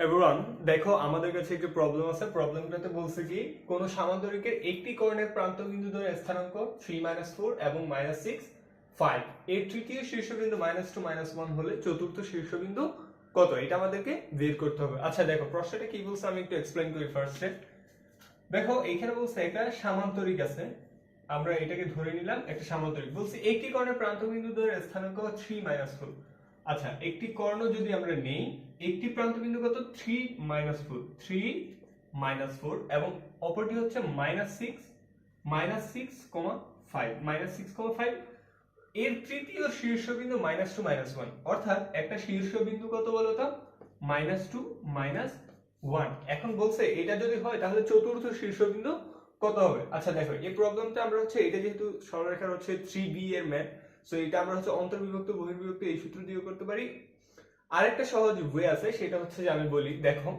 Everyone, দেখো আমাদের কাছে একটা প্রবলেম আছে। প্রবলেমটাতে বলছে কি কোন সামান্তরিকের একটি কোণের প্রান্ত বিন্দু ধরে স্থানাঙ্ক 3 - 4 এবং -6 5 এর তৃতীয় শীর্ষবিন্দু -2 -1 হলে চতুর্থ শীর্ষবিন্দু কত, এটা আমাদেরকে বের করতে হবে। আচ্ছা দেখো প্রশ্নটা কি বলছে আমি একটু এক্সপ্লেইন করি ফার্স্টে। দেখো এখানে বলছে একটা সামান্তরিক আছে, আমরা এটাকে ধরে নিলাম একটা সামান্তরিক। বলছে একটি কোণের প্রান্ত বিন্দু ধরে স্থানাঙ্ক 3 - 4। আচ্ছা একটি কর্ণ যদি আমরা নেই, একটি প্রান্ত বিন্দু কত 3 - 4 এবং অপরটি হচ্ছে -6 -6,5 এর তৃতীয় শীর্ষবিন্দু -2 -1, অর্থাৎ একটা শীর্ষবিন্দু কত বলতো -2 -1। এখন বলছে এটা যদি হয় তাহলে চতুর্থ শীর্ষবিন্দু কত হবে। আচ্ছা দেখো এই প্রবলেমটা আমরা হচ্ছে এটা যেহেতু সরলরেখার হচ্ছে 3b এর ম্যাথ, সো এটা আমরা হচ্ছে অন্তর্বিভক্ত বহির্বিভক্ত এই সূত্র দিয়ে করতে পারি। আরেকটা সহজ ওয়ে আছে, সেটা হচ্ছে যে আমি বলি দেখো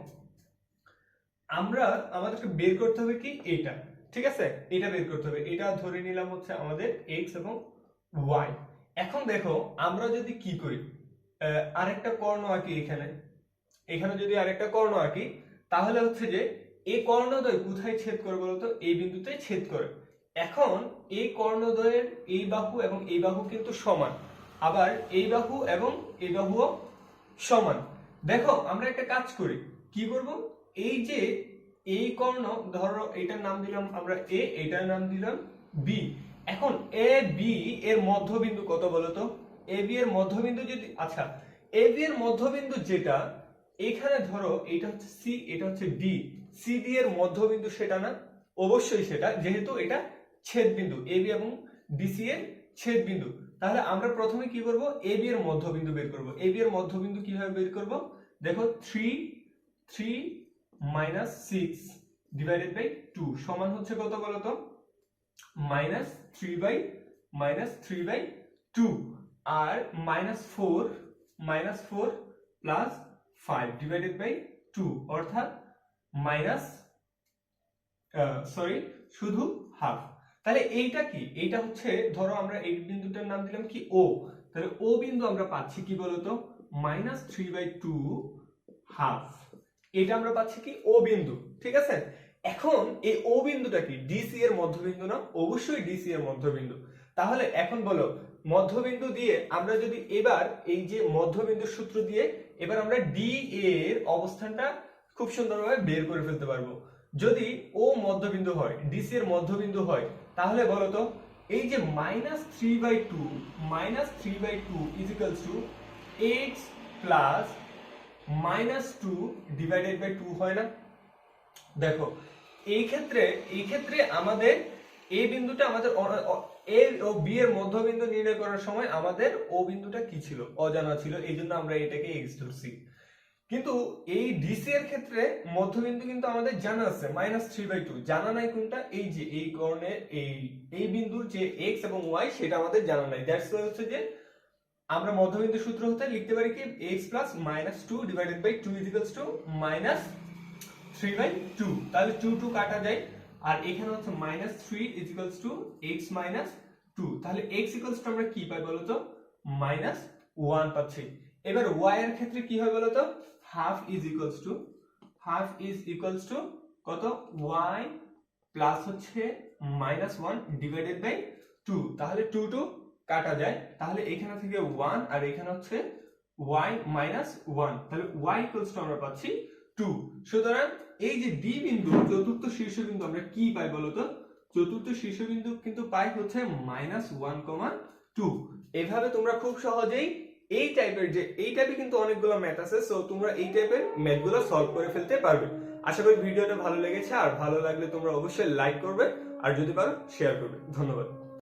আমাদেরকে বের করতে হবে কি এটা, ঠিক আছে, এটা বের করতে হবে। এটা ধরে নিলাম হচ্ছে আমাদের x এবং y। এখন দেখো আমরা যদি কি করি, আরেকটা কর্ণ আঁকি, এখানে যদি আরেকটা কর্ণ আঁকি তাহলে হচ্ছে যে এই কর্ণদ্বয় কোথায় ছেদ করে বলতো, এই বিন্দুতে ছেদ করে। এখন এই কর্ণদ্বয়ের এই বাহু এবং এই বাহু কিন্তু সমান, আবার এই বাহু এবং এই বাহুও সমান। দেখো আমরা একটা কাজ করি, কি করব, এই যে এই কর্ণ ধরো এটার নাম দিলাম আমরা a, এটার নাম দিলাম b। এখন a b এর মধ্যবিন্দু কত বলতো, a b এর মধ্যবিন্দু যদি, আচ্ছা a b এর মধ্যবিন্দু যেটা এখানে ধরো এটা হচ্ছে c, এটা হচ্ছে d, c d এর মধ্যবিন্দু সেটা না, অবশ্যই সেটা, যেহেতু এটা ছেদবিন্দু a b এবং d c এর ছেদবিন্দু। তাহলে আমরা প্রথমে কি করব, a b এর মধ্যবিন্দু বের করব। a b এর মধ্যবিন্দু কিভাবে বের করব, দেখো 3 -6 ডিভাইডেড বাই 2 সমান হচ্ছে কত বলতো -3/2 আর -4 প্লাস 5 ডিভাইডেড বাই 2 অর্থাৎ শুধু হাফ। তাহলে এইটা কি, এইটা হচ্ছে ধরো আমরা এই বিন্দুটার নাম দিলাম কি ও, তাহলে ও বিন্দু আমরা পাচ্ছি কি বলতো -3/2 হাফ। এটা আমরা পাচ্ছি কি ও বিন্দু, ঠিক আছে। এখন এই ও বিন্দুটা কি ডিসি এর মধ্যবিন্দু না, অবশ্যই ডিসি এর মধ্যবিন্দু। তাহলে এখন বলো মধ্যবিন্দু দিয়ে আমরা যদি এবার এই যে মধ্যবিন্দুর সূত্র দিয়ে এবার আমরা ডি এর অবস্থানটা খুব সুন্দরভাবে বের করে ফেলতে পারবো। যদি ও মধ্যবিন্দু হয়, ডিসি এর মধ্যবিন্দু হয়, তাহলে বলতো এই যে -3/2 x প্লাস -2 ডিভাইডেড বাই 2 হয় না। দেখো এই ক্ষেত্রে আমাদের এই বিন্দুটা আমাদের এ ও বি এর মধ্যবিন্দু নির্ণয় করার সময় আমাদের ও বিন্দুটা কি ছিল, অজানা ছিল, এই জন্য আমরা এটাকে x ধরছি। কিন্তু এই ডিসি এর ক্ষেত্রে মধ্যবিন্দু কিন্তু আমাদের জানা আছে -3/2, জানা নাই কোনটা, এই যে এই কর্ণের এই বিন্দুর যে x এবং y সেটা আমাদের জানা নাই। দ্যাটস ওয়াই হচ্ছে যে আমরা মধ্যবিন্দু সূত্র হতে লিখতে পারি কি x plus -2 divided by 2 equals to -3/2। তাহলে 2 কাটা যায়, আর এখানে হচ্ছে -3 ইকুয়ালস টু x -2। তাহলে x ইকুয়ালস টু আমরা কি পাই বলতো -1 পাচ্ছি। এবার y এর ক্ষেত্রে কি হয় বলতো, হাফ ইজ ইকুয়ালস টু কত, y প্লাস হচ্ছে -1 ডিভাইডেড বাই 2। তাহলে 2 কাটা যায়, তাহলে এখানে থেকে 1 আর এখানে হচ্ছে y -1, তাহলে y ইকুয়ালস টু আমরা পাচ্ছি 2। সুতরাং এই যে ডি বিন্দু চতুর্থ শীর্ষবিন্দু আমরা কি পাই বলতো, চতুর্থ শীর্ষবিন্দু কিন্তু পাই হচ্ছে -1,2। এভাবে তোমরা খুব সহজেই এই টাইপে কিন্তু অনেকগুলো ম্যাথ আছে, সো তোমরা এই টাইপের ম্যাথগুলো সলভ করে ফেলতে পারবে। আশা করি ভিডিওটা ভালো লেগেছে, আর ভালো লাগলে তোমরা অবশ্যই লাইক করবে, আর যদি পারো শেয়ার করবে। ধন্যবাদ।